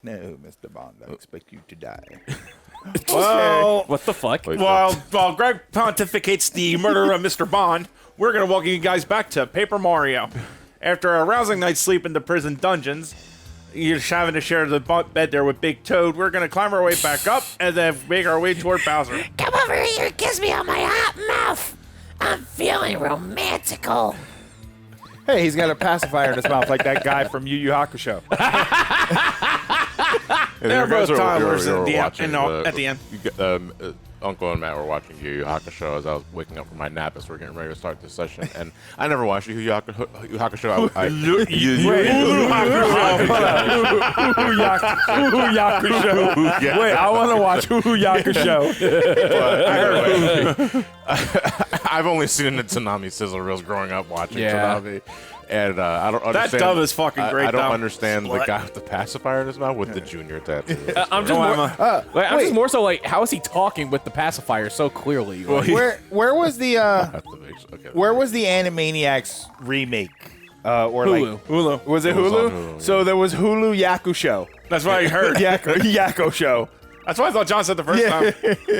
No, Mr. Bond, I expect you to die. Well, What the fuck? while Greg pontificates the murder of Mr. Bond, we're going to welcome you guys back to Paper Mario. After a rousing night's sleep in the prison dungeons, you're just having to share the bed there with Big Toad. We're going to climb our way back up and then make our way toward Bowser. Come over here and kiss me on my hot mouth. I'm feeling romantical. Hey, he's got a pacifier in his mouth like that guy from Yu Yu Hakusho. They're both toddlers you were at watching the end. Uncle and Matt were watching Yu Yu Hakusho as I was waking up from my nap as we're getting ready to start this session. And I never watched Yu Yu Hakusho. Wait, I want to watch Yu Yu Hakusho. I've only seen the Tsunami sizzle reels growing up watching Tsunami. And I don't understand. That dub is fucking great. I don't understand the guy with the pacifier in his mouth with the junior tattoo. I'm just more so like, how is he talking with the pacifier so clearly? Where was the where was the Animaniacs remake? Or Hulu. Was it Hulu? So there was Hulu Yakusho. That's what I heard. Yako Show. That's what I thought John said the first time.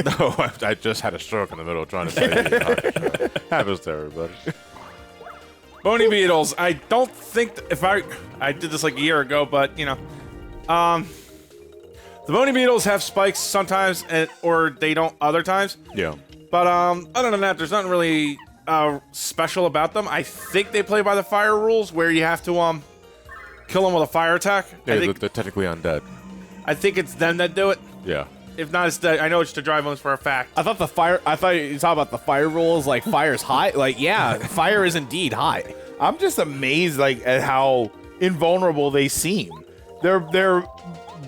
No, I just had a stroke in the middle of trying to say it. Happens to everybody. Bony Beetles. I don't think if I did this like a year ago, but you know, the Bony Beetles have spikes sometimes, or they don't other times. Yeah. But other than that, there's nothing really special about them. I think they play by the fire rules, where you have to kill them with a fire attack. Yeah, they're technically undead. I think it's them that do it. Yeah. If not, it's I know it's the dry bones for a fact. I thought you talking about the fire rules, like fire's hot. Like, yeah, fire is indeed hot. I'm just amazed, like, at how invulnerable they seem. They're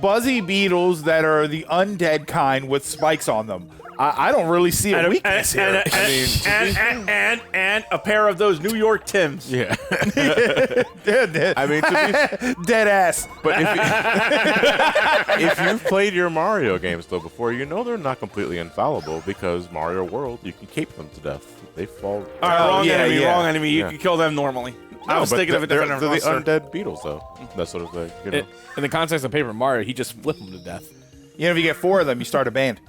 buzzy beetles that are the undead kind with spikes on them. I don't really see a weakness here. And a pair of those New York Tims. Yeah. I mean, dead ass. But if you've played your Mario games though before, you know they're not completely infallible because Mario World, you can cape them to death. They fall. All right, wrong enemy. You can kill them normally. I was thinking of a different they're monster. the undead beetles though. That sort of thing. You know? In the context of Paper Mario, he just flipped them to death. You know, if you get 4 of them, you start a band.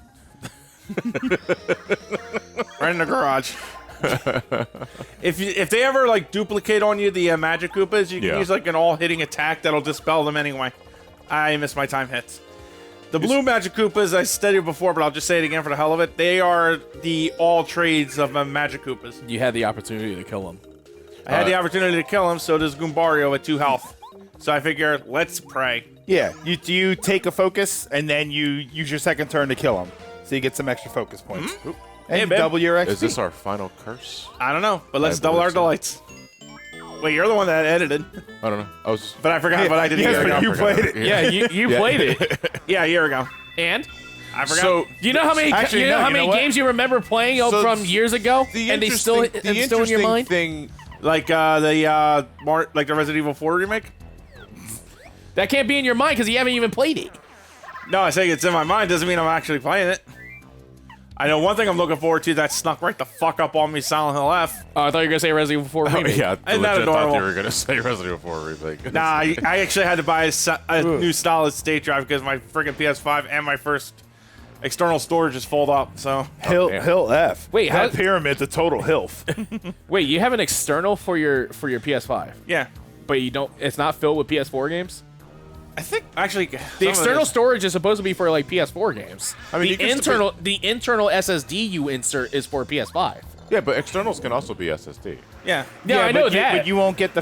Right in the garage. If they ever like duplicate on you the Magic Koopas, you can use like an all-hitting attack that'll dispel them anyway. I miss my time hits. The blue Magic Koopas, I stated before, but I'll just say it again for the hell of it. They are the all trades of Magic Koopas. You had the opportunity to kill them. I had the opportunity to kill him, so does Goombario at 2 health. So I figure, let's pray. Yeah, you take a focus, and then you use your second turn to kill him. So you get some extra focus points. And Hey, you babe. double your XP. Is this our final curse? I don't know, but let's double believe our so. delights. Wait, you're the one that edited. I don't know. But I forgot what I did a year ago. you played it. Yeah, you played it. Yeah, a year ago. And? I forgot. So Do you know how many games you remember playing from years ago, and they still in your mind? Thing, like the Resident Evil 4 remake? That can't be in your mind because you haven't even played it. No, I say it's in my mind. Doesn't mean I'm actually playing it. I know one thing I'm looking forward to that snuck right the fuck up on me, Silent Hill F. Oh, I thought you were going to say Resident Evil 4 remake. yeah, I Isn't that legit thought adorable? you were gonna say Resident Evil 4 remake. Nah, I actually had to buy a new solid state drive because my freaking PS5 and my first external storage is full up. So Hill F. Wait, that how- pyramid's a total hilf. Wait, you have an external for your PS5, yeah, but you don't. It's not filled with PS4 games. I think actually The external storage is supposed to be for like PS4 games. I mean, the internal SSD you insert is for PS5. Yeah, but externals can also be SSD. yeah. Yeah, I know that. But you won't get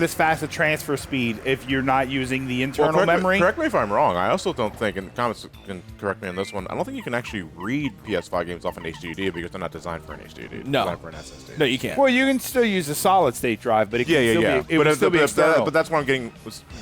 as fast a transfer speed if you're not using the internal Well, memory. Correct me if I'm wrong. I also don't think, and the comments can correct me on this one, I don't think you can actually read PS5 games off an HDD because they're not designed for an HDD. No. They're designed for an SSD. No, you can't. Well, you can still use a solid state drive, but it can still be But external. that's why I'm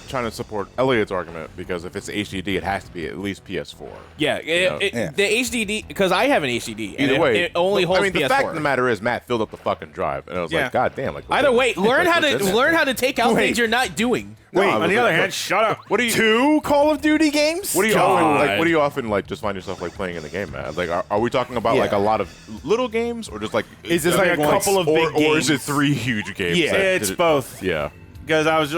trying to support Elliot's argument, because if it's HDD, it has to be at least PS4. Yeah, the HDD, because I have an HDD. and Either way, it only holds I mean, PS4. the fact of the matter is, Matt filled up the fucking drive, and I was Yeah. like, God damn! Like, Either way, learn how what's in it? to take out things you're not doing. No, I On was the like, other hand, shut up. what do you? 2 Call of Duty games? What do you God. often like? What do you often like? Just find yourself like playing in the game, Matt? Like, are we talking about like a lot of little games, or just like Is this like a couple of big or is it games? 3 huge games? Yeah. It's both. Yeah. Because I was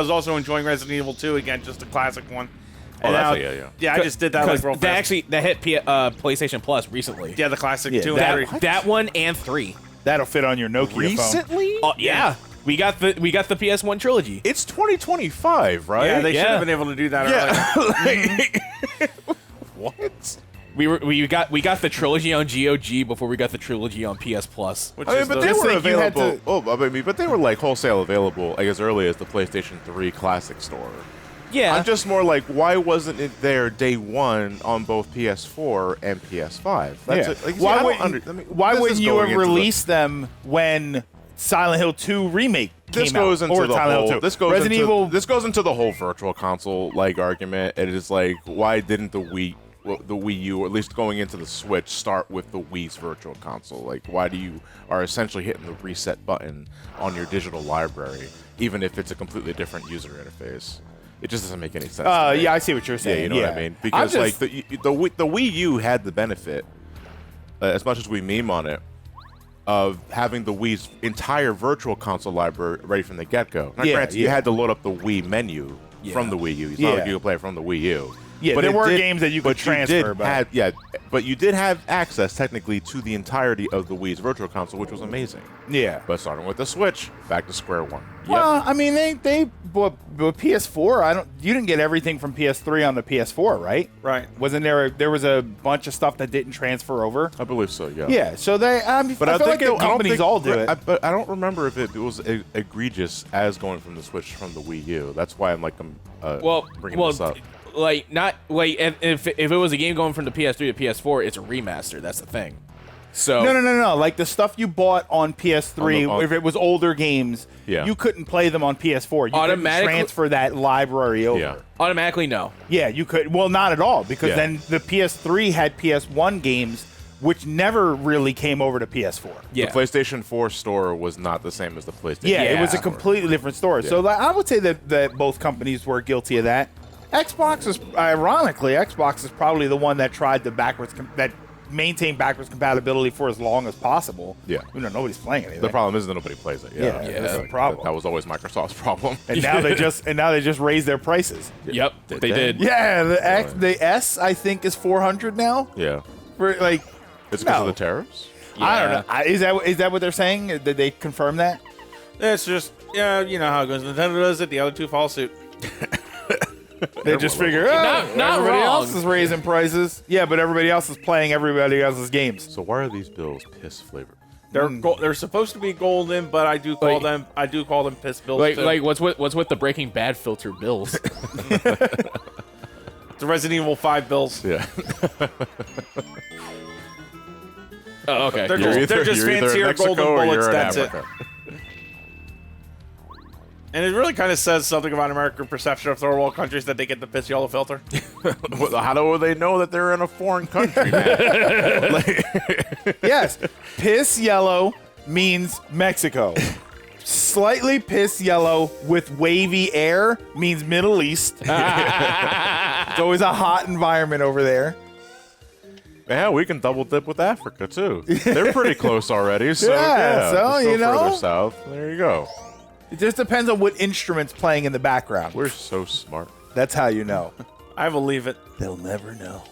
also enjoying Resident Evil 2 again, just a classic one. And that's now, yeah. I just did that like real fast. That hit PlayStation Plus recently. Yeah, the classic Yeah, 2 and 3. That one and 3. That'll fit on your Nokia phone. Recently? Oh yeah. We got the PS1 trilogy. It's 2025, right? Yeah, they should Yeah. have been able to do that earlier. What? We got the trilogy on GOG before we got the trilogy on PS Plus. Which I mean, is but the- they Just were think you had available. to- But they were like wholesale available, I guess, early as the PlayStation 3 Classic Store. Yeah. I'm just more like, why wasn't it there day one on both PS4 and PS5? Why wouldn't you have released them when Silent Hill 2 remake came This goes out? into Or the Silent Hill whole. 2. This goes Resident into Evil. this goes into the whole virtual console like argument. It is like, why didn't the Wii U, or at least going into the Switch, start with the Wii's virtual console? Like, why do you are essentially hitting the reset button on your digital library, even if it's a completely different user interface? It just doesn't make any sense. to me. Yeah, I see what you're saying. Yeah, you know what I mean? Because I'm like the Wii U had the benefit, as much as we meme on it, of having the Wii's entire virtual console library ready from the get-go. Now, Yeah, granted, you yeah. had to load up the Wii menu from the Wii U. It's not like Yeah. you could play it from the Wii U. Yeah, But there it were did- games that you could but transfer, but- but you did have access technically to the entirety of the Wii's virtual console, which was amazing. Yeah. But starting with the Switch, back to square one. Well, I mean, but PS4. You didn't get everything from PS3 on the PS4, right? Right. Wasn't there was a bunch of stuff that didn't transfer over? I believe so. Yeah. Yeah. So they. I mean, But I I feel think like the companies all do it. But I don't remember if it was egregious as going from the Switch from the Wii U. That's why I'm like bringing this up. Like not like if it was a game going from the PS3 to PS4, it's a remaster. That's the thing. So No. Like the stuff you bought on PS3, On the- if it was older games, Yeah. you couldn't play them on PS4. You couldn't Automatically- transfer that library over. Yeah. automatically no. Yeah, you could. Well, not at all, because Yeah. then the PS3 had PS1 games, which never really came over to PS4. Yeah. The PlayStation 4 store was not the same as the PlayStation. Yeah, it was a store. completely different story. So like, I would say that both companies were guilty of that. Xbox is probably the one that tried to that maintain backwards compatibility for as long as possible. Yeah. Nobody's playing it. The problem is that nobody plays it. Yeah, that's the problem. That was always Microsoft's problem. And now they just raised their prices. Yep, Did they they? did. Yeah, the S I think is $400 now. Yeah. For like, It's because No. of the tariffs. I don't know. Is that what they're saying? Did they confirm that? It's just, yeah, you know how it goes. Nintendo does it, the other two follow suit. They just figure, Not everybody wrong. else is raising prices. Yeah, but everybody else is playing everybody else's games. So why are these bills piss flavored? They're supposed to be golden, but I do call them piss bills too. Like what's with the Breaking Bad filter bills? The Resident Evil 5 bills. Yeah. Oh, okay. They're cool. just you're either in fancier Mexico golden or bullets, you're in that's it. Africa. And it really kind of says something about American perception of third world countries that they get the piss yellow filter. Well, how do they know that they're in a foreign country, man? Yes, piss yellow means Mexico. Slightly piss yellow with wavy air means Middle East. It's always a hot environment over there. Yeah, we can double dip with Africa too. They're pretty close already. So Yeah, so, just go you know. further south. There you go. It just depends on what instrument's playing in the background. We're so smart. That's how you know. I believe it. They'll never know.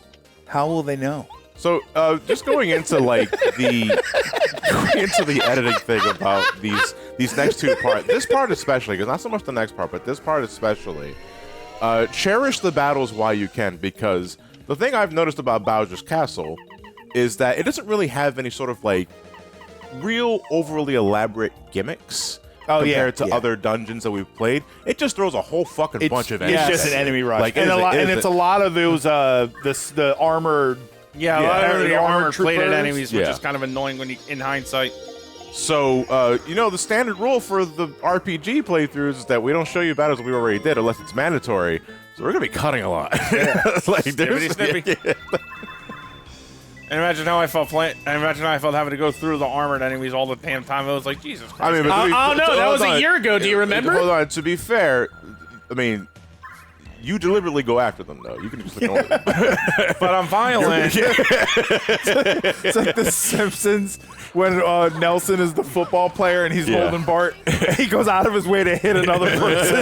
How will they know? So just going into like the editing thing about these next two parts. This part especially, because not so much the next part, but this part especially. Cherish the battles while you can, because the thing I've noticed about Bowser's Castle is that it doesn't really have any sort of like real overly elaborate gimmicks. Compared to other dungeons that we've played, it just throws a whole fucking bunch of enemies. It's just an enemy rush. Like, and it it's is a lot of those the armored. Yeah, a lot of the armor plated troopers. enemies, which Yeah. is kind of annoying when in hindsight. So, the standard rule for the RPG playthroughs is that we don't show you battles we already did unless it's mandatory. So we're going to be cutting a lot. Like, Snippety, snippy. And imagine how I felt having to go through the armored enemies all the damn time. I was like, Jesus Christ. I mean, but Oh no, that was a year ago. Do you remember? Hold on. To be fair, I mean, you deliberately go after them, though. You can just ignore them. but I'm violent. It's like The Simpsons when Nelson is the football player and he's holding Bart. He goes out of his way to hit another person.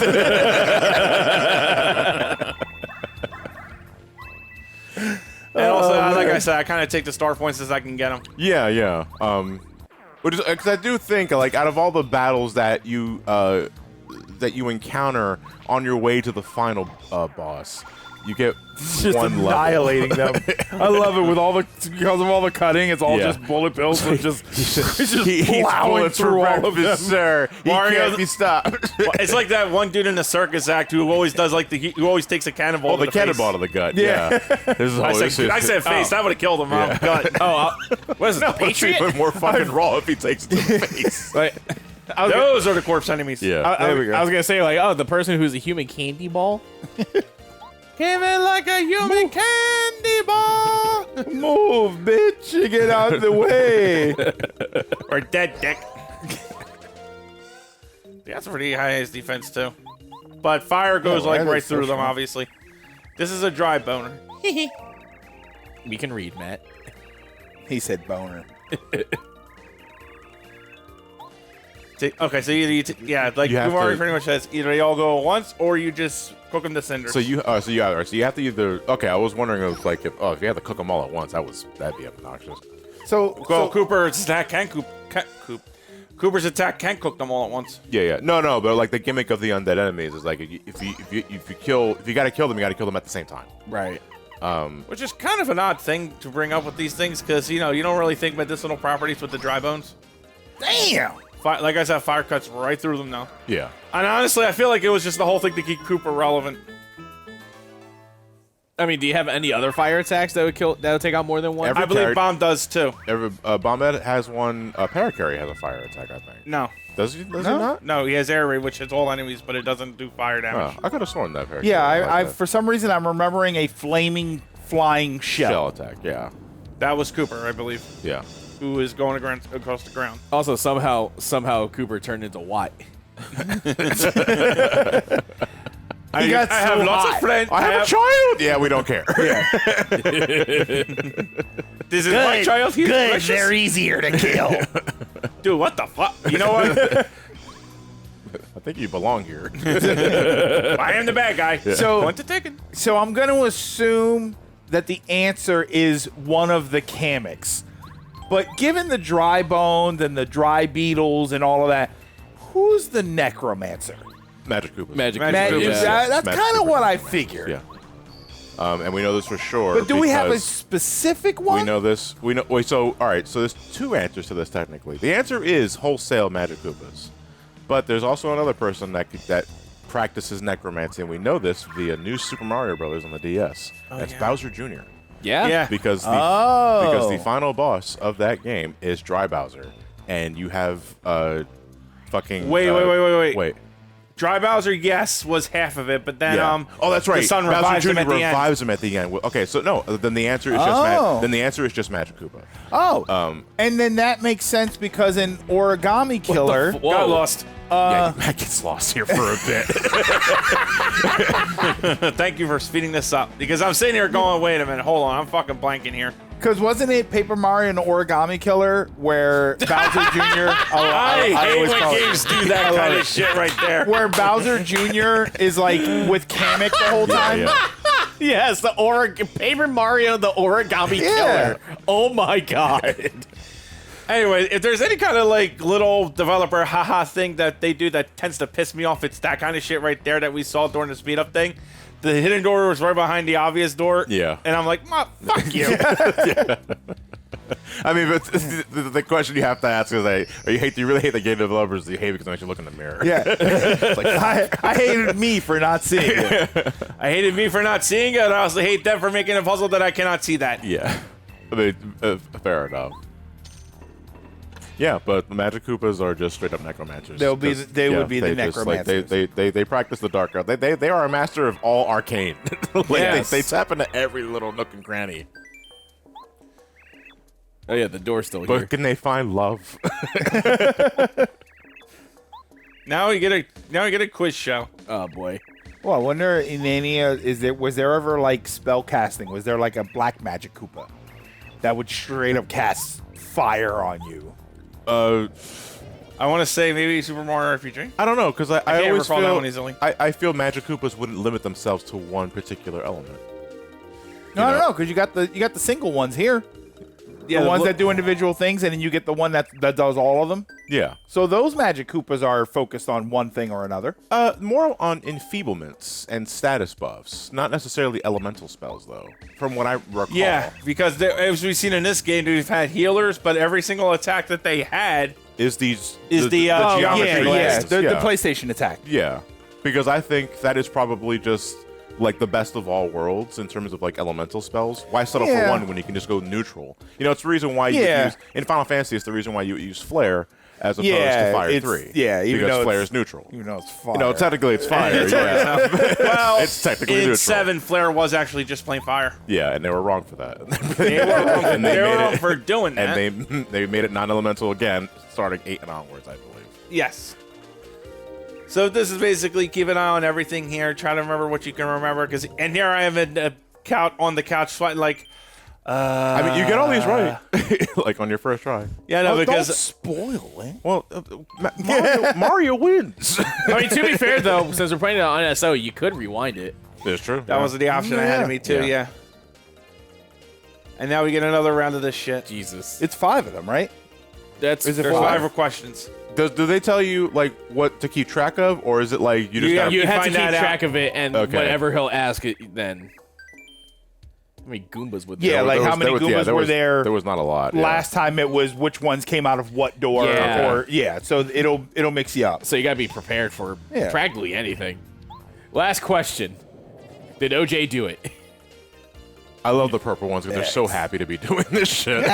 And also, like I said, I kind of take the star points as I can get them. Yeah. Because I do think, like, out of all the battles that you encounter on your way to the final boss, you get Just one annihilating them. I love it with all the because of all the cutting. It's all Yeah. just bullet bills and just it's just He eats plowing bullets for through all of them. breakfast, sir. He Mario- can't be stopped. It's like that one dude in the circus act who always does like who always takes a cannonball. Oh, to the face. cannonball to the gut. Yeah. This is I said face. That would have killed him. Yeah. Gut. What is it? No, the it's Patriot? even more fucking raw if he takes it to the face. Wait, I was, Those are the corpse enemies. Yeah. I There we go. was gonna say like, oh, the person who's a human candy ball. Came in like a human candy ball. Move, bitch! Get out the way. Or dead dick. That's pretty high as defense too. But fire goes Yeah, like that right is so through them. strong. Obviously, this is a dry boner. We can read, Matt. He said boner. Okay, so yeah, like You have Mario to- pretty much says, either they all go at once or you just cook them to cinders. So you have to either. Okay, I was wondering if you had to cook them all at once, that'd be obnoxious. Well, Cooper's attack can Cooper's attack can cook them all at once. Yeah. No, but like the gimmick of the undead enemies is like if you gotta kill them, you gotta kill them at the same time. Right. Which is kind of an odd thing to bring up with these things because you don't really think medicinal properties with the dry bones. Damn. Like I said, fire cuts right through them now. Yeah. And honestly, I feel like it was just the whole thing to keep Cooper relevant. I mean, do you have any other fire attacks that would take out more than one? Every- I believe parry- Bomb does too. Bombette has one. Parakarry has a fire attack, I think. No, Does he not? no, he has air raid, which hits all enemies, but it doesn't do fire damage. Oh, I could have sworn that Parakarry. Yeah, had I that for some reason I'm remembering a flaming flying shell attack. Yeah. That was Cooper, I believe, Yeah. who is going across the ground. Also, somehow Cooper turned into what? He got I have so lots hot. of friends. I have a child. Yeah, we don't care. This is my child. He's Good, precious. they're easier to kill. Dude, what the fuck? You know what? I think you belong here. I am the bad guy. So- Point to taken. So I'm going to assume that the answer is one of the Kameks. But given the dry bones and the dry beetles and all of that, who's the necromancer? Magic Koopas. Magic. Magic Koopa, Koopa. yeah. That's Magic kind of Koopa. what I figured. Yeah. And we know this for sure. But do we have a because specific one? We know this. We know. Wait. So all right. So there's two answers to this technically. The answer is wholesale Magic Koopas, but there's also another person that practices necromancy, and we know this via New Super Mario Brothers on the DS. That's Bowser Jr. Yeah. Yeah. Because the final boss of that game is Dry Bowser, and you have fucking Wait. Dry Bowser, yes, was half of it, but then oh, that's right. the sun Bowser revives Jr. him at the end. revives him at the end. Okay, so no, then the answer is just Magic Koopa. Oh. And then that makes sense because in Origami Killer, Got lost. Yeah, Matt gets lost here for a bit. Thank you for speeding this up because I'm sitting here going, wait a minute, hold on, I'm fucking blanking here. because wasn't it Paper Mario and Origami Killer where Bowser Jr. I hate always when call it- games do that I kind love of shit right there. where Bowser Jr. is like with Kamek the whole time. Yeah. Yes, the Paper Mario, the origami Yeah. killer. Oh my god. Anyway, if there's any kind of like little developer haha thing that they do that tends to piss me off, it's that kind of shit right there that we saw during the speed up thing. The hidden door was right behind the obvious door. Yeah. And I'm like, fuck you. I mean, but the question you have to ask is, like, do you really hate the game developers? Do you hate it because they make you look in the mirror? Yeah. It's like, I hated me for not seeing it. I hated me for not seeing it. I also hate them for making a puzzle that I cannot see that. yeah. I mean, fair enough. Yeah, but the Magic Koopas are just straight up necromancers. They would be the just, like, necromancers. they practice the dark art. They are a master of all arcane. Like, Yes. they tap into every little nook and cranny. Oh yeah, the door's still But here. can they find love? Now we get a quiz show. Oh boy. Well, I wonder in any was there ever like spell casting? Was there like a black magic Koopa that would straight up cast fire on you? I want to say maybe Super Mario RPG. I don't know, because I can't always recall that feel one easily. I feel Magic Koopas wouldn't limit themselves to one particular element. No, because you got the single ones here. Yeah, The ones that do individual things, and then you get the one that does all of them. Yeah. So those Magic Koopas are focused on one thing or another. More on enfeeblements and status buffs, not necessarily elemental spells, though, from what I recall. Yeah, because as we've seen in this game, we've had healers, but every single attack that they had is the geometry blast. The PlayStation attack. Yeah, because I think that is probably just like the best of all worlds in terms of like elemental spells. Why settle for one when you can just go neutral? You know, it's the reason why you use in Final Fantasy. It's the reason why you use flare as opposed to fire 3. Yeah, even because though flare is neutral. Even though it's fire. You know, technically it's fire. Yeah. Well, it's technically in neutral. 7, flare was actually just plain fire. Yeah, and they were wrong for that. They were wrong for doing that. And they made it non-elemental again, starting 8 and onwards, I believe. Yes. So this is basically keep an eye on everything here. Try to remember what you can remember. And here I am on the couch, like. I mean, you get all these right, like on your first try. Yeah, no, because don't spoil it. Well, Mario wins. I mean, to be fair though, since we're playing it on SO, you could rewind it. It's true. that was the option ahead of me too. Yeah. And now we get another round of this shit. Jesus, It's 5 of them, right? that's Is it There's 5? 5 questions. Do they tell you like what to keep track of, or is it like you just You- gotta, you have to find keep that out. track of it, and Okay. whatever he'll ask, then. How many Goombas would Yeah, there? like how many Goombas were there? There was not a lot. Last time it was which ones came out of what door, Yeah. so it'll mix you up. So you gotta be prepared for Yeah. practically anything. Last question: did OJ do it? I love the purple ones because they're so happy to be doing this shit.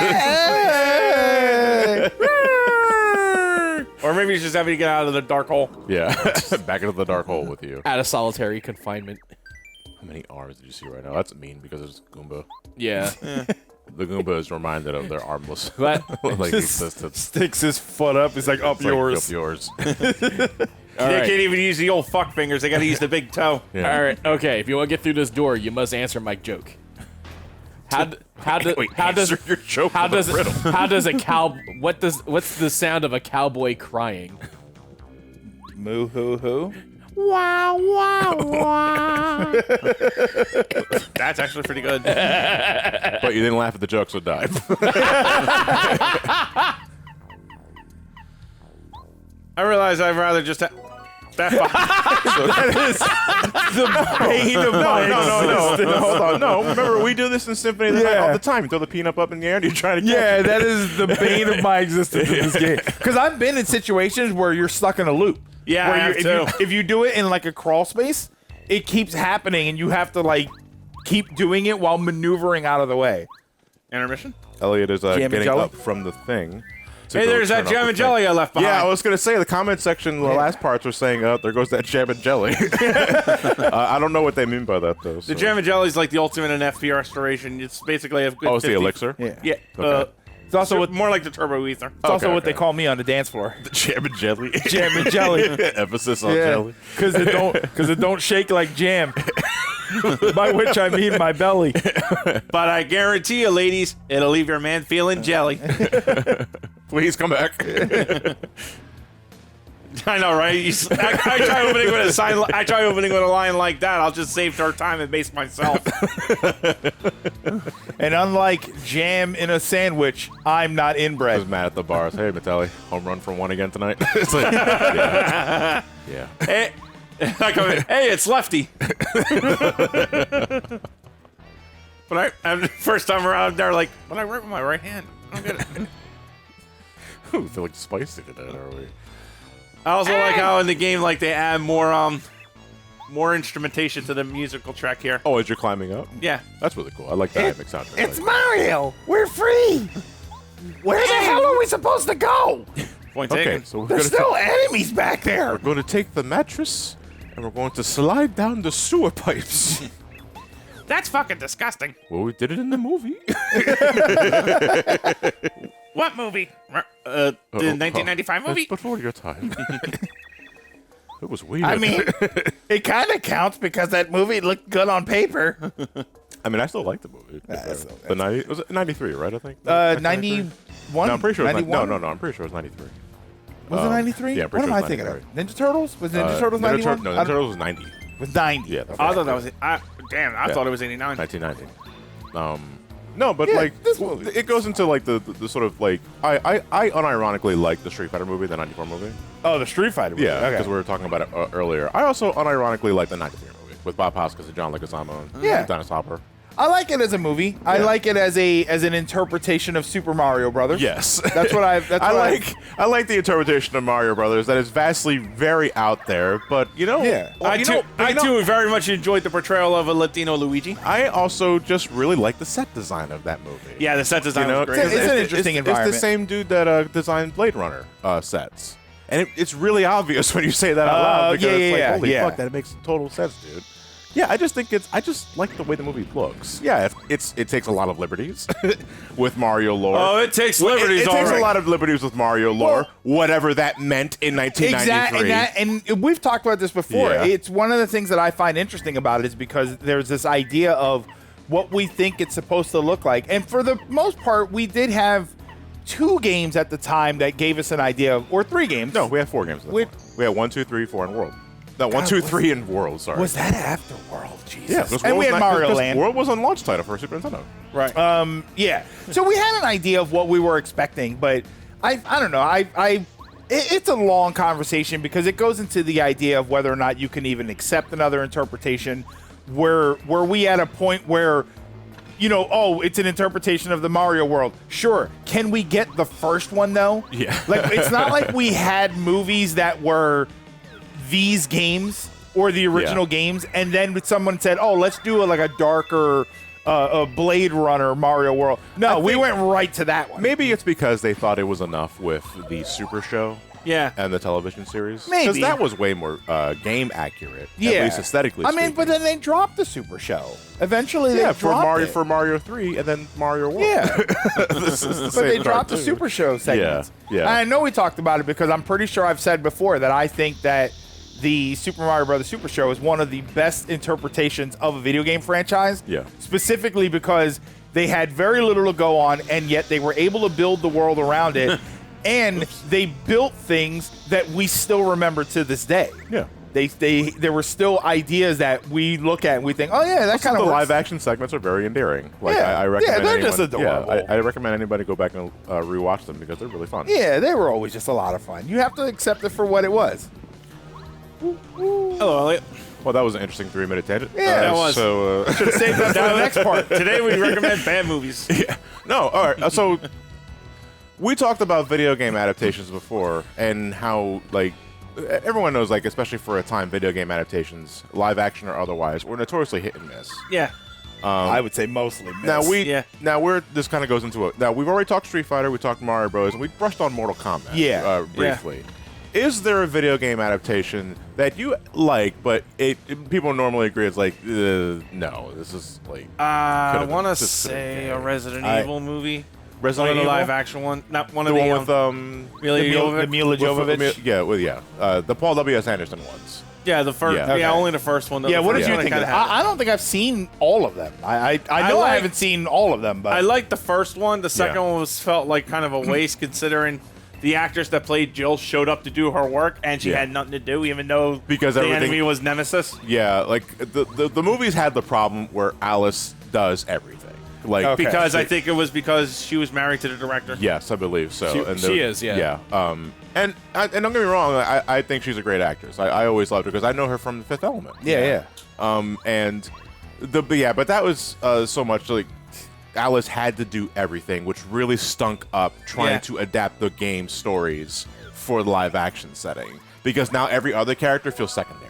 Or maybe he's just having to get out of the dark hole. Yeah, back into the dark hole with you. Out of solitary confinement. How many R's did you see right now? That's mean because it's Goomba. Yeah. The Goomba is reminded of their armless But like existence. Sticks his foot up. It's like up It's like, yours. up yours. They can't even use the old fuck fingers. They got to use the big toe. Yeah. all right, okay. If you want to get through this door, you must answer my joke. Wait, answer your joke with a riddle. how does a cow what's the sound of a cowboy crying? Moo hoo hoo. Wow wow wow. That's actually pretty good. But you didn't laugh at the joke, so died. I realize I'd rather just that fuck. The bane of my No, hold on. No, remember, we do this in Symphony of the Night all the time. You throw the peanut up in the air and you try to catch Yeah, it. that is the bane of my existence in this game. Because I've been in situations where you're stuck in a loop. Yeah, where I have too. if you do it in like a crawl space, it keeps happening, and you have to like keep doing it while maneuvering out of the way. Intermission? Elliot is Jam and getting jelly? up from the thing. to Hey, go there's that turn off jam the and jelly thing. I left behind. Yeah, I was going to say, the comment section, the last parts were saying, there goes that jam and jelly. I don't know what they mean by that, though. The jam and jelly is like the ultimate in FP restoration. It's basically a good Oh, it's the 50 elixir? Yeah. Yeah. Okay. It's also what more like the turbo ether. it's also Okay, what they okay. call me on the dance floor. The jam and jelly. Jam and jelly. Emphasis on jelly. because it don't shake like jam. By which I mean my belly. But I guarantee you, ladies, it'll leave your man feeling jelly. Please come back. I know, right? I try opening with a sign. I try opening with a line like that. I'll just save her time and base myself. And unlike jam in a sandwich, I'm not I was inbred. mad at the bars. Hey, Metelli, home run for 1 again tonight. It's like, yeah. Hey, I come in, hey, it's Lefty. But first time around, they're like, "But I write with my right hand." I don't get it. Ooh, feel like spicy today, are we? I also like how in the game, like they add more instrumentation to the musical track here. Oh, as you're climbing up? Yeah. That's really cool. I like that soundtrack. It's Mario. We're free. Where the hell are we supposed to go? Point Okay, taken. so we're There's gonna still enemies back there. we're going to take the mattress and we're going to slide down the sewer pipes. That's fucking disgusting. Well, we did it in the movie. What movie? The 1995 movie? It's before your time. It was weird. I mean, it kind of counts because that movie looked good on paper. I mean, I still like the movie. The 90, was it 93, right? I think. 91? No, I'm pretty sure. It was 91? no. I'm pretty sure it was 93. Was it 93? Yeah, I'm What pretty am sure I it was thinking of? 93. Ninja Turtles? Was Ninja Turtles 91? No, Ninja Turtles was 90. It was 90. Yeah, I thought that was it. Damn, I thought it was 89. 1990. No, but Yeah, like this movie. it goes into like the sort of like I unironically like the Street Fighter movie, the '94 movie. Oh, the Street Fighter movie. Yeah, Okay. because we were talking about it earlier. I also unironically like the '93 movie with Bob Hoskins and John Leguizamo and Yeah. Dennis Hopper. I like it as a movie. I like it as an interpretation of Super Mario Brothers. Yes, That's what I've. That's I what I like the interpretation of Mario Brothers that is vastly very out there, but you know, Yeah. I too very much enjoyed the portrayal of a Latino Luigi. I also just really like the set design of that movie. Yeah, the set design was great. It's an interesting environment. It's the same dude that designed Blade Runner sets, and it's really obvious when you say that out loud because it's like, holy fuck, that makes total sense, dude. Yeah, I just like the way the movie looks. Yeah, it takes a lot of liberties with Mario lore. Oh, it takes liberties. It takes all right. a lot of liberties with Mario lore, whatever that meant in 1993. Exactly, and we've talked about this before. Yeah. It's one of the things that I find interesting about it is because there's this idea of what we think it's supposed to look like, and for the most part, we did have 2 games at the time that gave us an idea of, or 3 games. No, we had 4 games. We- We had 1, 2, 3, 4 in World. No, 1, 2, 3 in World. Sorry. Was that after World? Jesus. Yeah, because and we had Mario Land. World was on launch title for Super Nintendo. Right. Yeah. So we had an idea of what we were expecting, but I don't know. It's a long conversation because it goes into the idea of whether or not you can even accept another interpretation. Were we at a point where, you know, oh, it's an interpretation of the Mario world? Sure. Can we get the first one though? Yeah. Like it's not like we had movies that were these games or the original games, and then someone said, "Oh, let's do a darker, a Blade Runner Mario World." No, we went right to that one. Maybe it's because they thought it was enough with the Super Show. Yeah. And the television series. Maybe. Because that was way more game accurate. Yeah, At least aesthetically. I mean, but then they dropped the Super Show. Eventually, they dropped it. for Mario 3 and then Mario World. Yeah. This is the But same they dropped the cartoon. Super Show segments. Yeah. I know we talked about it because I'm pretty sure I've said before that I think that the Super Mario Bros. Super Show is one of the best interpretations of a video game franchise. Yeah. Specifically because they had very little to go on, and yet they were able to build the world around it, and they built things that we still remember to this day. Yeah. There were still ideas that we look at and we think, oh yeah, that kind of The works. live action segments are very endearing. Like Yeah. I recommend Yeah, they're just anyone- adorable. Yeah, I recommend anybody go back and rewatch them because they're really fun. Yeah, they were always just a lot of fun. You have to accept it for what it was. Hello, Elliot. Well, that was an interesting 3-minute tangent. Yeah, that was. So Save that for the next part. Today we recommend bad movies. no, all right. So we talked about video game adaptations before and how like everyone knows, like especially for a time, video game adaptations, live action or otherwise, were notoriously hit and miss. Yeah. I would say mostly. Miss. Now this kind of goes into it. Now we've already talked Street Fighter, we talked Mario Bros, and we brushed on Mortal Kombat. Yeah. Briefly. Is there a video game adaptation that you like, but people normally agree it's like no, this is like I want to just say a okay. Resident Evil movie. Resident One of the Evil? live action one, not one the of one the with Mila the Mila Jovovich. the Paul W.S. Anderson ones. Yeah, the first. Yeah. Yeah, Okay. only the first one. Though. Yeah, The what first did you one think of kinda that? had it. I don't think I've seen all of them. I know I like- haven't seen all of them, but I liked the first one. The second Yeah. one felt like kind of a waste considering the actress that played Jill showed up to do her work and she Yeah. had nothing to do, even though Because the everything- enemy was Nemesis. Yeah, like the movies had the problem where Alice does everything. Like Okay. Because I think it was because she was married to the director. yes, I believe so. She- and she is, yeah. Yeah. And don't get me wrong, I think she's a great actress. I always loved her because I know her from The Fifth Element. yeah. But that was so much like Alice had to do everything, which really stunk up trying Yeah. to adapt the game stories for the live action setting because now every other character feels secondary.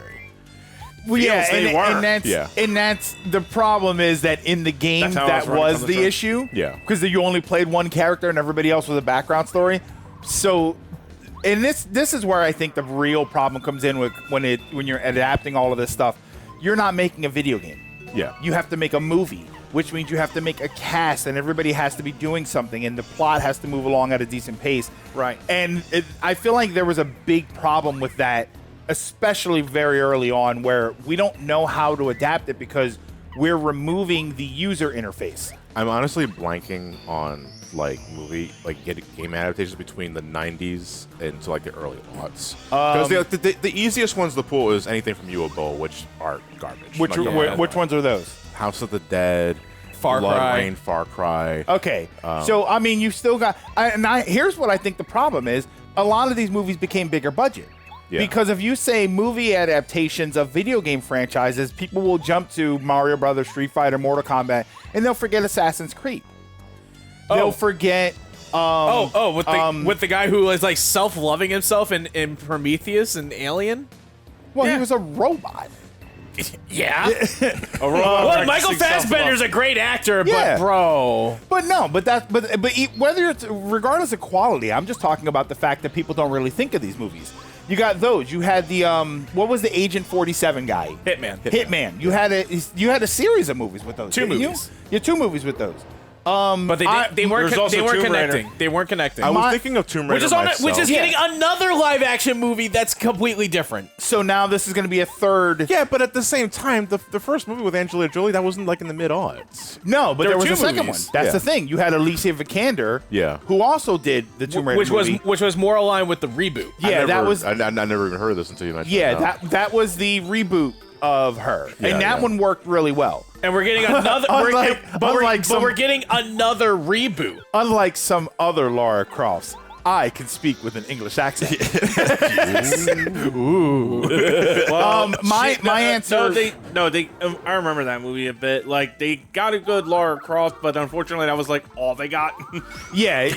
Well, yeah, Feels they were. and that's the problem is that in the game That's how I that was running was from the the show. issue. Yeah. because you only played one character and everybody else was a background story. So, and this is where I think the real problem comes in with when you're adapting all of this stuff. You're not making a video game. Yeah. You have to make a movie, which means you have to make a cast, and everybody has to be doing something, and the plot has to move along at a decent pace. Right. And I feel like there was a big problem with that, especially very early on, where we don't know how to adapt it because we're removing the user interface. I'm honestly blanking on game adaptations between the 90s into like the early aughts. Because the easiest ones to pull is anything from UOBO, which are garbage. Which Like, which ones are those? House of the Dead, Far Blood Cry. Rain, Far Cry. Okay, so I mean, you've still got. Here's what I think the problem is: a lot of these movies became bigger budget. Yeah. Because if you say movie adaptations of video game franchises, people will jump to Mario Brothers, Street Fighter, Mortal Kombat, and they'll forget Assassin's Creed. They'll forget. With the guy who is like self-loving himself in Prometheus and Alien. Well, he was a robot. Yeah. Well, Michael Fassbender's a great actor, Yeah. but bro. Whether it's regardless of quality, I'm just talking about the fact that people don't really think of these movies. You got those. You had the what was the Agent 47 guy? Hitman. You had a series of movies with those. Two didn't movies. You had 2 movies with those. But they weren't There's also Tomb connecting. Raider. They weren't connecting. I was thinking of Tomb Raider which is Yeah. getting another live action movie that's completely different. So now this is going to be a third. Yeah, but at the same time, the first movie with Angelina Jolie, that wasn't like in the mid-aughts. No, but there was two a second movies. one. That's Yeah. the thing. You had Alicia Vikander, Yeah. who also did the Tomb Raider movie. which was more aligned with the reboot. Yeah, that was. I never even heard of this until you mentioned Yeah, it. that was the reboot of her, Yeah, and that yeah. one worked really well. And we're getting another. Unlike we're getting another reboot. Unlike some other Lara Crofts, I can speak with an English accent. My answer. I remember that movie a bit. Like they got a good Lara Croft, but unfortunately, that was like all they got. Yeah,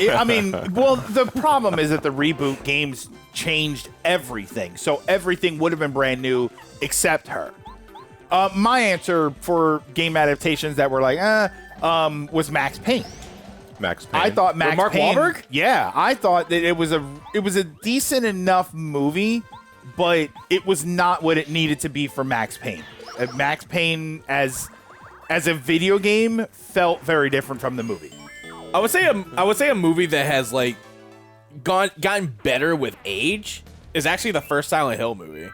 well, the problem is that the reboot games changed everything, so everything would have been brand new except her. My answer for game adaptations that were like, was Max Payne. Max Payne. I thought Max Mark Payne. Wahlberg? Yeah, I thought that it was a decent enough movie, but it was not what it needed to be for Max Payne. Max Payne as a video game felt very different from the movie. I would say a movie that has like gotten better with age is actually the first Silent Hill movie.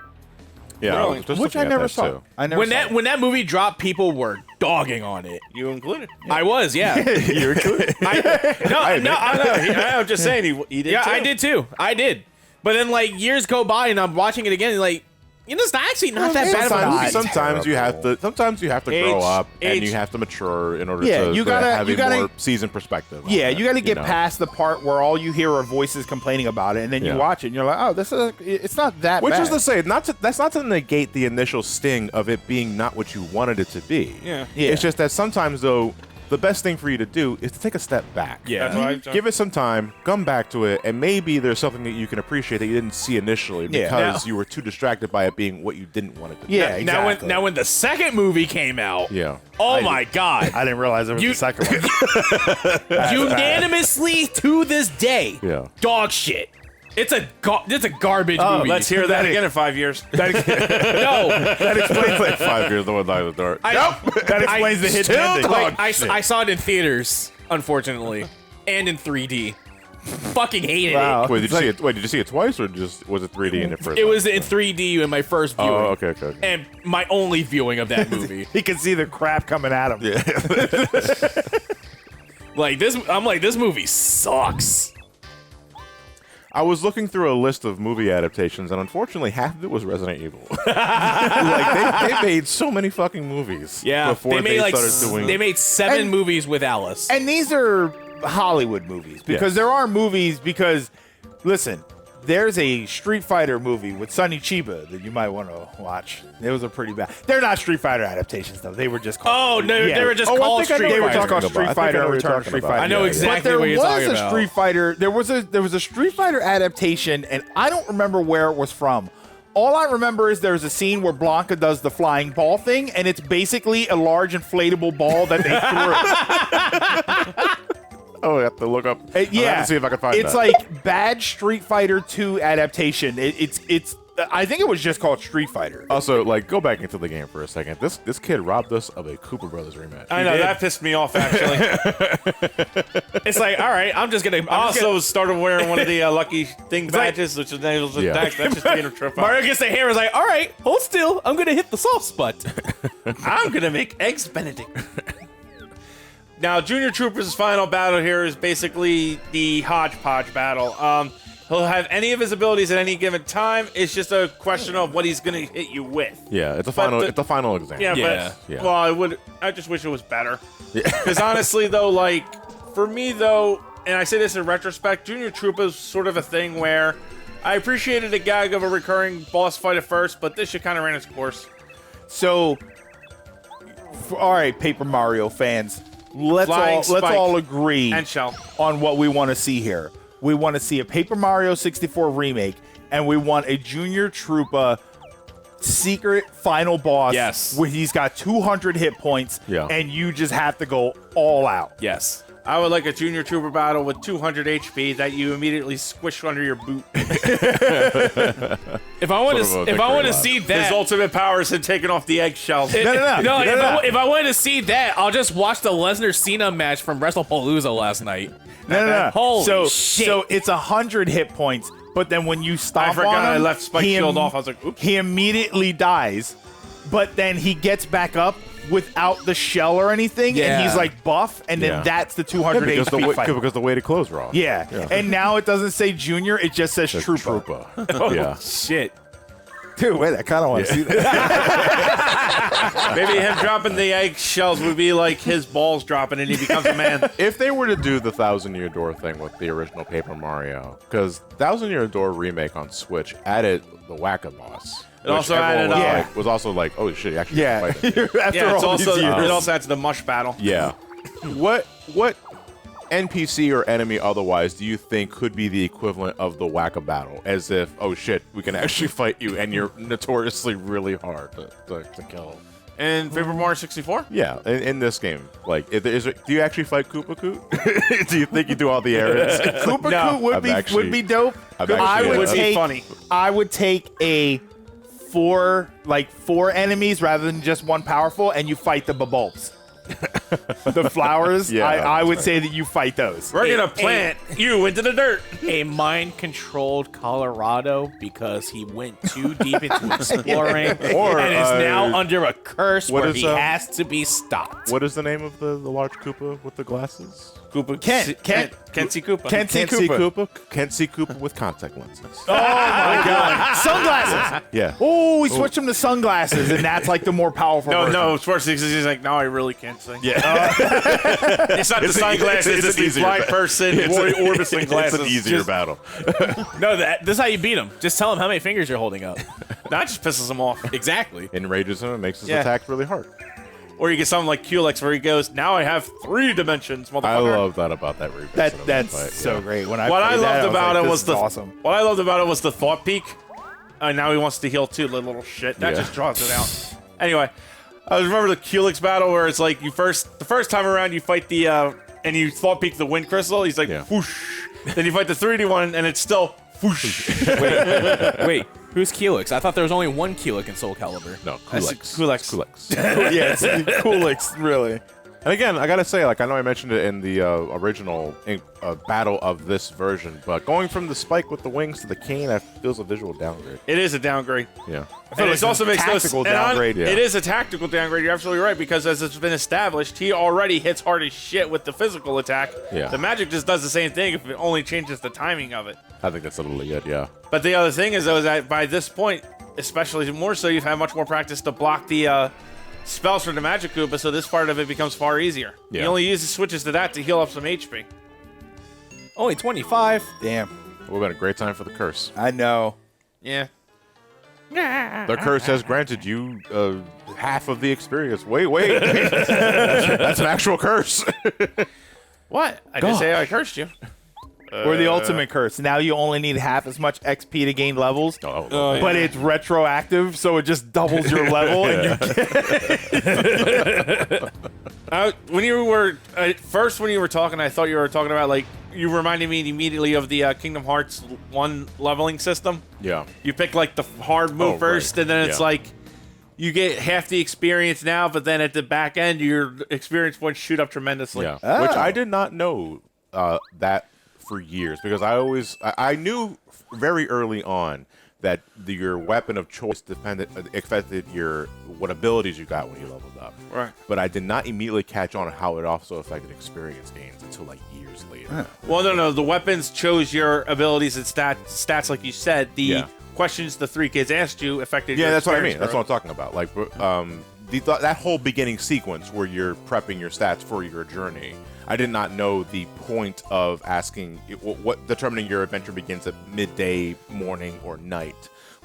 Yeah, I was just Which looking I at never that, saw. too. I never When saw that movie dropped, people were dogging on it. You included. I was, yeah. You're good. I'm just saying he did. Yeah, too. I did too. I did. But then like years go by and I'm watching it again and like, it's actually not that bad of a movie. Sometimes you have to grow up and you have to mature in order to have a more seasoned perspective. Yeah, you got to get past the part where all you hear are voices complaining about it, and then you watch it and you're like, oh, it's not that Which bad. is to say, that's not to negate the initial sting of it being not what you wanted it to be. Yeah. It's just that sometimes, though, the best thing for you to do is to take a step back. Yeah. That's what I've done. Give it some time, come back to it, and maybe there's something that you can appreciate that you didn't see initially because you were too distracted by it being what you didn't want it to be. Yeah, exactly. Now when the second movie came out, my god, I didn't realize there was a second one. unanimously to this day, dog shit. It's a garbage movie. Let's hear that again in 5 years. No, That explains like 5 years the one night of the dark. That explains the hit ending. I saw it in theaters, unfortunately, and in 3D. Fucking hated Wow. it. Wait, did you see it twice or just was it 3D in it first? It was in 3D in my first viewing. Oh, okay. And my only viewing of that movie. He could see the crap coming at him. This movie sucks. I was looking through a list of movie adaptations, and unfortunately, half of it was Resident Evil. They made so many fucking movies. Yeah, before they started doing. They made 7 And- movies with Alice. And these are Hollywood movies because there are movies listen, there's a Street Fighter movie with Sonny Chiba that you might want to watch. Those are pretty bad. They're not Street Fighter adaptations though. They were just called. They were just called Street They were Fighter. just called Street Fighter or Return of Street Fighter. I know exactly but what you're talking there was a about. Street Fighter. There was a Street Fighter adaptation, and I don't remember where it was from. All I remember is there's a scene where Blanca does the flying ball thing, and it's basically a large inflatable ball that they threw. Oh, I have to look up. I'll have to see if I can find it's that. like bad Street Fighter 2 adaptation. It's. I think it was just called Street Fighter. Also, go back into the game for a second. This kid robbed us of a Cooper Brothers rematch. I know that pissed me off actually. It's like, all right, I'm just gonna. I also started wearing one of the lucky thing badges, which is that's just being a trip. Mario gets the hammer. Is like, all right, hold still. I'm gonna hit the soft spot. I'm gonna make eggs Benedict. Now, Junior Trooper's final battle here is basically the hodgepodge battle. He'll have any of his abilities at any given time. It's just a question of what he's going to hit you with. Yeah, it's a final. It's a final exam. Yeah, Yeah. but Yeah. well, I just wish it was better. Because honestly, though, like for me, though, and I say this in retrospect, Junior Troopa is sort of a thing where I appreciated the gag of a recurring boss fight at first, but this shit kind of ran its course. So, all right, Paper Mario fans, let's Flying Spike all agree and Shell. on what we want to see here. We want to see a Paper Mario 64 remake, and we want a Junior Troopa secret final boss. Yes. Where he's got 200 hit points, Yeah. and you just have to go all out. Yes. I would like a Junior Trooper battle with 200 HP that you immediately squish under your boot. If I want Sort of to, a if I want to victory see His that, ultimate power is him taking off the eggshells. No. If I wanted to see that, I'll just watch the Lesnar Cena match from WrestlePalooza last night. No. Holy so, shit. So it's 100 hit points, but then when you stomp I forgot on him, I left Spike he Shield off. I was like, oops. He immediately dies, but then he gets back up without the shell or anything, and Yeah. he's like buff, and then Yeah. that's the 200 because HP fight. because the way to close raw. Yeah. And now it doesn't say Junior, it just says Troopa. Troopa. Yeah. Shit. Dude, wait, I kind of want to see that. Maybe him dropping the eggshells would be like his balls dropping and he becomes a man. If they were to do the 1,000-Year Door thing with the original Paper Mario, because 1,000-Year Door remake on Switch added the Whack-A Boss. It also added, was also like, oh shit, you actually Yeah. fight it. After Yeah, it's all these also years. it also adds the mush battle. Yeah. What NPC or enemy otherwise do you think could be the equivalent of the Whack-A battle? As if, oh shit, we can actually fight you, and you're notoriously really hard to kill. And Paper Mario 64? Yeah, in this game, like, do you actually fight Koopa Coot? Do you think you do all the errands? Koopa No. Coot would I've be dope. I've I actually, would Would be take funny. I would take a four enemies rather than just one powerful, and you fight the bulbs. The flowers. Yeah, I would say that you fight those. We're gonna plant you into the dirt. A mind-controlled Colorado because he went too deep into exploring Or, and is now under a curse what where is, he has to be stopped. What is the name of the large Koopa with the glasses? Koopa Kent see Koopa. Kent see Can't see Koopa. Koopa. Can't see Koopa with contact lenses. Oh my god. Sunglasses. Yeah. Oh, we switched him to sunglasses, and that's like the more powerful version. No, Schwarzenegger, he's like, no, I really can't sing. Yeah. It's not the sunglasses, it's the easier blind battle. person, Orbison glasses. It's an easier battle. No, this is how you beat him. Just tell him how many fingers you're holding up. That just pisses him off. Exactly. Enrages him and makes his Yeah. attack really hard. Or you get something like Culex where he goes, now I have 3 dimensions, motherfucker. I love that about that replay. That's so great. When What I played that, loved about like, it this was is the awesome. What I loved about it was the thought peak. And now he wants to heal too, the little shit. That Yeah. just draws it out. Anyway, I remember the Culex battle where it's like the first time around you fight the and you thought peak the wind crystal. He's like Yeah. whoosh. Then you fight the 3D one and it's still whoosh. Wait, who's Keelix? I thought there was only one Keelix in Soul Calibur. No, That's Kulex. Kulex. Yeah, it's Coolix, really. And again, I gotta say, like, I know I mentioned it in the original battle of this version, but going from the spike with the wings to the cane, that feels a visual downgrade. It is a downgrade. Yeah. And it also makes no tactical and downgrade, yeah. It is a tactical downgrade. You're absolutely right because as it's been established, he already hits hard as shit with the physical attack. Yeah. The magic just does the same thing if it only changes the timing of it. I think that's a little good, yeah. But the other thing is, though, is that by this point, especially more so, you've had much more practice to block the spells from the Magic Koopa, so this part of it becomes far easier. Yeah. He only uses switches to that to heal up some HP. Only 25. Damn. It would have been a great time for the curse. I know. Yeah. The curse has granted you half of the experience. Wait. That's an actual curse. What? I didn't say I cursed you. Or the ultimate curse. Now you only need half as much XP to gain levels, but it's retroactive, so it just doubles your level. And you When you were first, when you were talking, I thought you were talking about like you reminded me immediately of the Kingdom Hearts 1 leveling system. Yeah. You pick like the hard move Oh, first, right. and then it's Yeah. like you get half the experience now, but then at the back end, your experience points shoot up tremendously. Yeah. Oh. Which I did not know that for years because I knew very early on that your weapon of choice affected what abilities you got when you leveled up. Right. But I did not immediately catch on how it also affected experience gains until like years later. Well, no. The weapons chose your abilities and stats, like you said. The questions the 3 kids asked you affected. Yeah, your that's what I experience mean. That's growth. what I'm talking about. Like, that whole beginning sequence where you're prepping your stats for your journey. I did not know the point of asking what determining your adventure begins at midday, morning, or night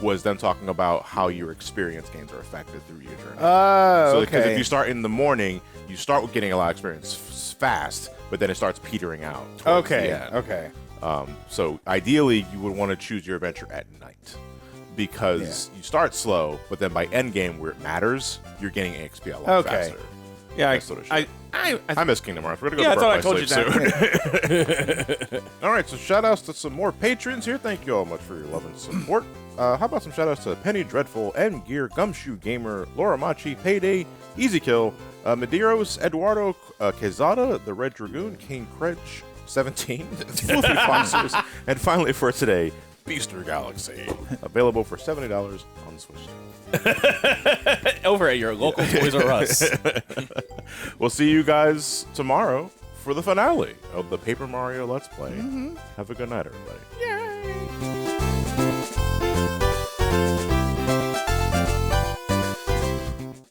was them talking about how your experience gains are affected through your journey. So because if you start in the morning, you start with getting a lot of experience fast, but then it starts petering out. towards the end. Okay. So ideally, you would want to choose your adventure at night because you start slow, but then by end game where it matters, you're getting XP a lot faster. Yeah, That sort of shit. I miss Kingdom Hearts. We're gonna go Yeah, to I Birth thought I by told Sleep you soon. All right, so shout outs to some more patrons here. Thank you all much for your love and support. How about some shout outs to Penny Dreadful, M Gear, Gumshoe Gamer, Laura Machi, Payday, Easy Kill, Medeiros, Eduardo Quezada, The Red Dragoon, King Credge, 17, Fluffy Foxers, and finally for today, Beaster Galaxy. Available for $70 on Switch. Over at your local Toys R Us. We'll see you guys tomorrow for the finale of the Paper Mario Let's Play. Have a good night, everybody.